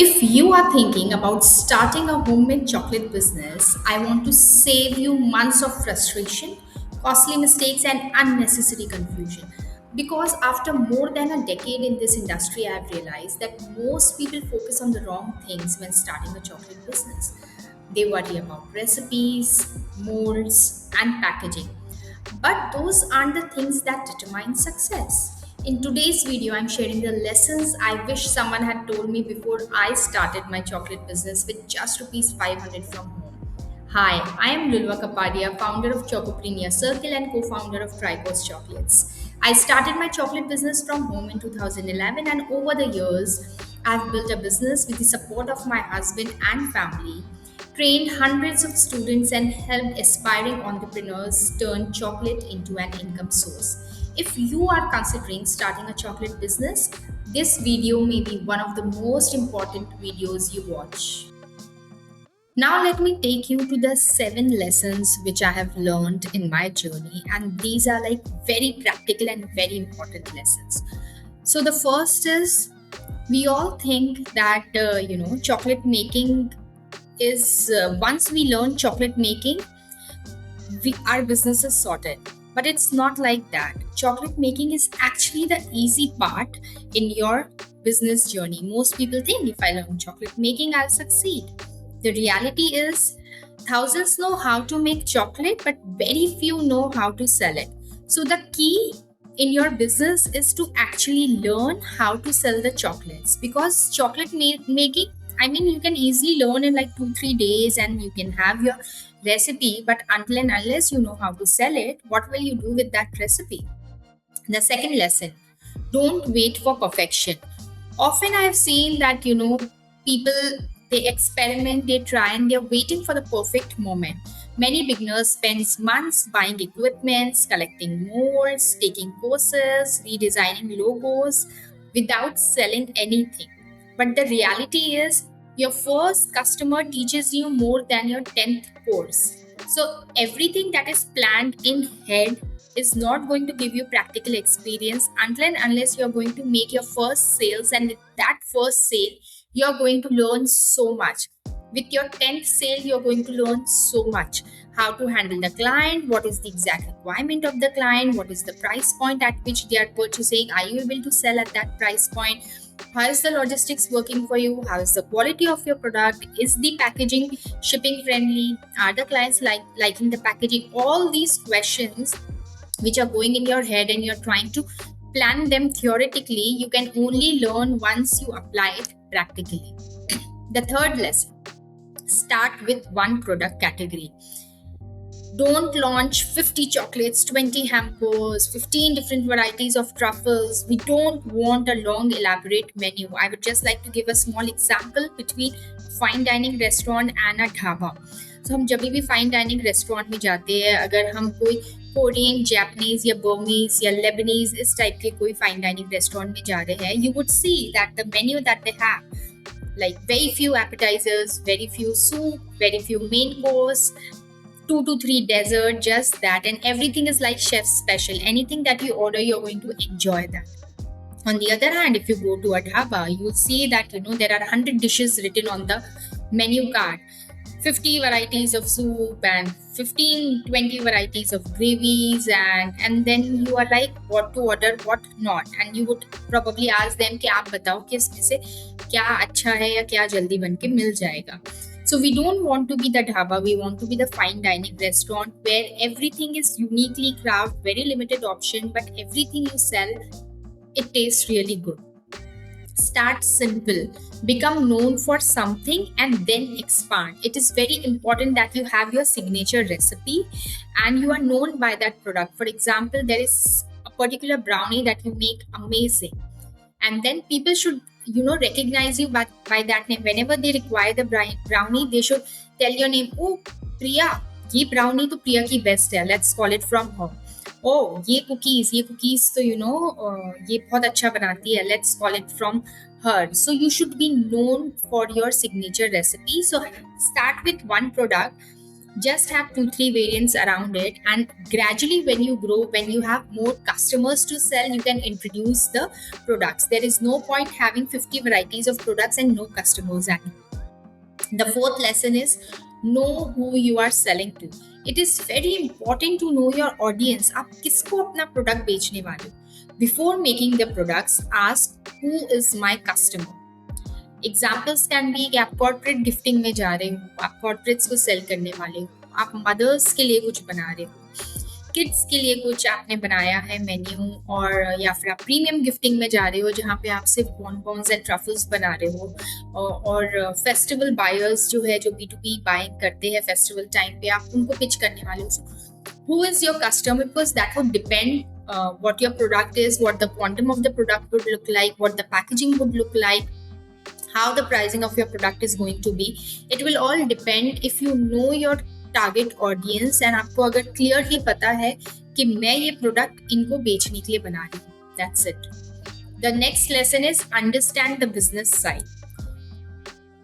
If you are thinking about starting a homemade chocolate business, I want to save you months of frustration, costly mistakes, and unnecessary confusion. Because after more than a decade in this industry, I've realized that most people focus on the wrong things when starting a chocolate business. They worry about recipes, molds, and packaging. But those aren't the things that determine success. In today's video, I'm sharing the lessons I wish someone had told me before I started my chocolate business with just rupees 500 from home. Hi, I am Lulwa Kapadia, founder of Chocopreneur Circle and co-founder of Tricos Chocolates. I started my chocolate business from home in 2011, and over the years, I've built a business with the support of my husband and family, trained hundreds of students, and helped aspiring entrepreneurs turn chocolate into an income source. If you are considering starting a chocolate business, this video may be one of the most important videos you watch. Now, let me take you to the 7 lessons which I have learned in my journey, and these are like very practical and very important lessons. So, the first is we all think that chocolate making is once we learn chocolate making, our business is sorted. But it's not like that. Chocolate making is actually the easy part in your business journey. Most people think if I learn chocolate making, I'll succeed. The reality is, thousands know how to make chocolate, but very few know how to sell it. So, the key in your business is to actually learn how to sell the chocolates, because making, I mean, you can easily learn in like 2 3 days and you can have your recipe, but until and unless you know how to sell it, what will you do with that recipe? The second lesson: don't wait for perfection. Often I've seen that, people, they experiment, they try, and they're waiting for the perfect moment. Many beginners spend months buying equipments, collecting molds, taking courses, redesigning logos without selling anything. But the reality is, your first customer teaches you more than your 10th course. So everything that is planned in head is not going to give you practical experience until and unless you're going to make your first sales, and with that first sale you're going to learn so much. With your 10th sale you're going to learn so much: how to handle the client, what is the exact requirement of the client, what is the price point at which they are purchasing, are you able to sell at that price point, how is the logistics working for you, how is the quality of your product, is the packaging shipping friendly, are the clients liking the packaging. All these questions which are going in your head and you're trying to plan them theoretically, you can only learn once you apply it practically. The third lesson: start with one product category. Don't launch 50 chocolates, 20 hampers, 15 different varieties of truffles. We don't want a long, elaborate menu. I would just like to give a small example between fine dining restaurant and a dhaba. So हम जब भी fine dining restaurant में जाते हैं, अगर हम कोई Korean, Japanese या बर्मीज या लेबनीज इस टाइप के कोई फाइन डाइनिंग रेस्टोरेंट में जा रहे हैं, you would see that the menu that they have, like very few appetizers, very few soup, very few main course, 2 to 3 dessert, just that, and everything is like chef's special. Anything that you order, you're going to enjoy that. On the other hand, if you go to a dhaba, you will see that there are 100 dishes written on the menu card, 50 varieties of soup and 15 to 20 varieties of gravies, and then you are like what to order, what not, and you would probably ask them कि आप बताओ कि इसमें से क्या अच्छा है या क्या जल्दी बन के मिल जाएगा. So we don't want to be the dhaba, we want to be the fine dining restaurant where everything is uniquely crafted, very limited option, but everything you sell, it tastes really good. Start simple, become known for something, and then expand. It is very important that you have your signature recipe and you are known by that product. For example, there is a particular brownie that you make amazing, and then people should recognize you by that name. Whenever they require the brownie, they should tell your name. Oh, Priya, ये brownie तो Priya की best है, let's call it from her. Oh, ये cookies तो ये बहुत अच्छा बनाती है, let's call it from her. So you should be known for your signature recipe. So start with one product, Just have two three variants around it, and gradually when you grow, when you have more customers to sell, you can introduce the products. There is no point having 50 varieties of products and no customers. And the fourth lesson is know who you are selling to. It is very important to know your audience. आप किसको अपना product बेचने वाले हो. Before making the products, ask who is my customer. Examples can be कि आप corporate gifting में जा रहे हो, आप कॉर्पोरेट्स को सेल करने वाले हो, आप मदर्स के लिए कुछ बना रहे हो, किड्स के लिए कुछ आपने बनाया है मेन्यू, और या फिर आप प्रीमियम गिफ्टिंग में जा रहे हो जहाँ पे आप सिर्फ बॉन्बॉन्स एंड ट्रफल्स बना रहे हो, और फेस्टिवल बायर्स जो है जो B2B बाइंग करते हैं फेस्टिवल टाइम पे, आप उनको पिच करने वाले हो. Who is your customer? Because that would depend what your product is, what the quantum of the product would look like, what the packaging would look like, how the pricing of your product is going to be. It will all depend if you know your target audience and आपको अगर clearly पता है कि मैं ये product इनको बेचने के लिए बना रही हूँ. That's it. The next lesson is understand the business side.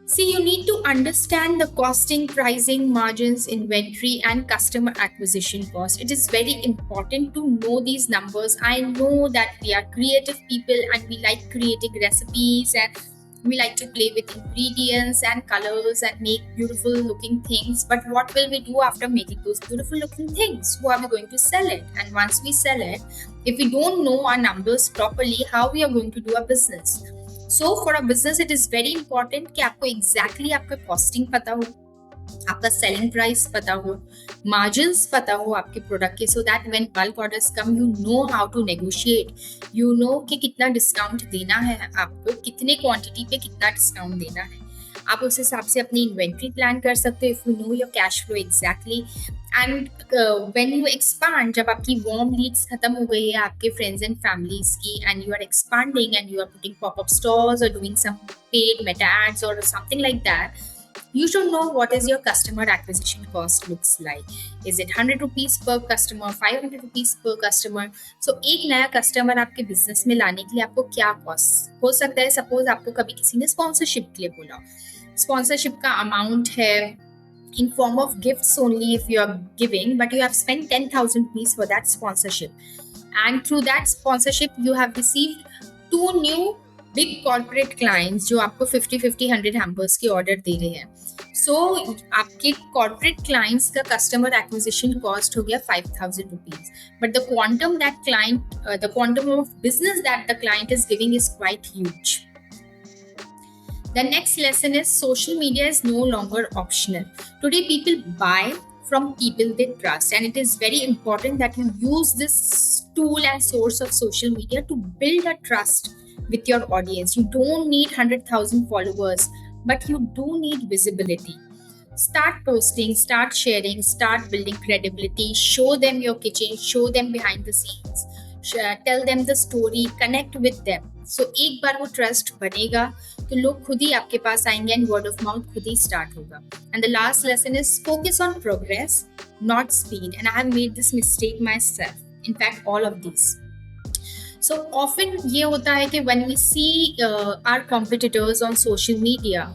See, you need to understand the costing, pricing, margins, inventory, and customer acquisition cost. It is very important to know these numbers. I know that we are creative people and we like creating recipes and we like to play with ingredients and colors and make beautiful looking things. But what will we do after making those beautiful looking things? Who are we going to sell it? And once we sell it, if we don't know our numbers properly, how we are going to do a business? So for a business, it is very important कि आपको exactly आपका costing पता हो, आपका selling price पता हो, margins पता हो आपके प्रोडक्ट के, so that when bulk orders come you know how to negotiate, you know कि कितना डिस्काउंट देना है आपको, कितने क्वांटिटी पे कितना डिस्काउंट देना है. आप उस हिसाब से अपनी इन्वेंट्री प्लान कर सकते हो if you know your cash flow exactly. And when you expand, जब आपकी वार्म लीड्स खत्म हो गई है आपके फ्रेंड्स एंड फैमिलीज की, and you are expanding and you are putting popup stores और doing some paid Meta ads और something like that, you should know what is your customer acquisition cost looks like. Is it 100 rupees per customer, 500 rupees per customer? So एक नया customer आपके business में लाने के लिए आपको क्या कॉस्ट हो सकता है. सपोज आपको कभी किसी ने स्पॉन्सरशिप के लिए बोला, स्पॉन्सरशिप का अमाउंट है in form of gifts only if you are giving, but you have spent 10,000 rupees for that sponsorship, and through that sponsorship you have received two new big corporate clients जो आपको 50 100 hampers के order दे रहे हैं. सो आपके corporate clients का customer acquisition cost हो गया 5,000 rupees, but the quantum of business that the client is giving is quite huge. The next lesson is social media is no longer optional. Today people buy from people they trust, and it is very important that you use this tool and source of social media to build a trust with your audience. You don't need 100,000 followers, but you do need visibility. Start posting, start sharing, start building credibility. Show them your kitchen, show them behind the scenes, tell them the story, connect with them. So एक बार वो trust बनेगा तो लोग खुद ही आपके पास आएंगे and word of mouth खुद ही start होगा. And the last lesson is focus on progress, not speed. And I have made this mistake myself. In fact, all of these. So often ये होता है कि when we see our competitors on social media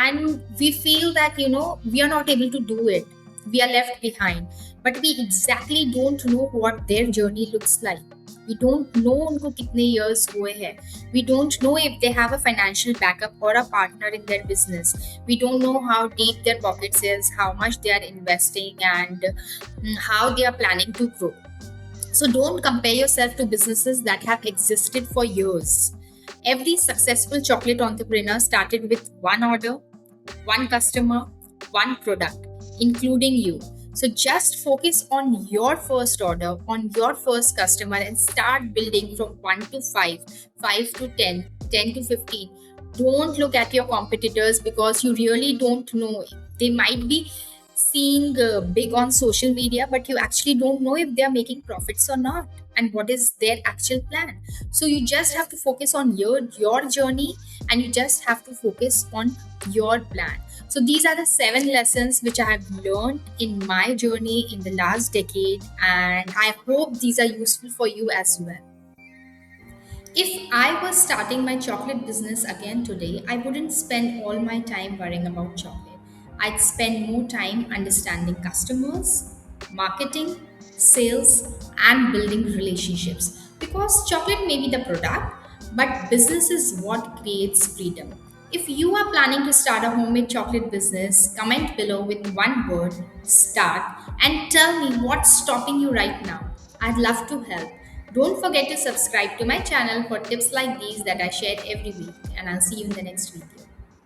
and we feel that we are not able to do it, we are left behind, but we exactly don't know what their journey looks like. We don't know उनको कितने years हुए हैं. We don't know if they have a financial backup or a partner in their business. We don't know how deep their pockets is, how much they are investing, and how they are planning to grow. So don't compare yourself to businesses that have existed for years. Every successful chocolate entrepreneur started with one order, one customer, one product, including you. So just focus on your first order, on your first customer, and start building from 1 to 5, 5 to 10, 10 to 15. Don't look at your competitors because you really don't know. They might be seeing big on social media, but you actually don't know if they are making profits or not and what is their actual plan. So you just have to focus on your journey, and you just have to focus on your plan. So these are the 7 lessons which I have learned in my journey in the last decade, and I hope these are useful for you as well. If I was starting my chocolate business again today, I wouldn't spend all my time worrying about chocolate. I'd spend more time understanding customers, marketing, sales, and building relationships. Because chocolate may be the product, but business is what creates freedom. If you are planning to start a homemade chocolate business, comment below with one word, start, and tell me what's stopping you right now. I'd love to help. Don't forget to subscribe to my channel for tips like these that I share every week, and I'll see you in the next video.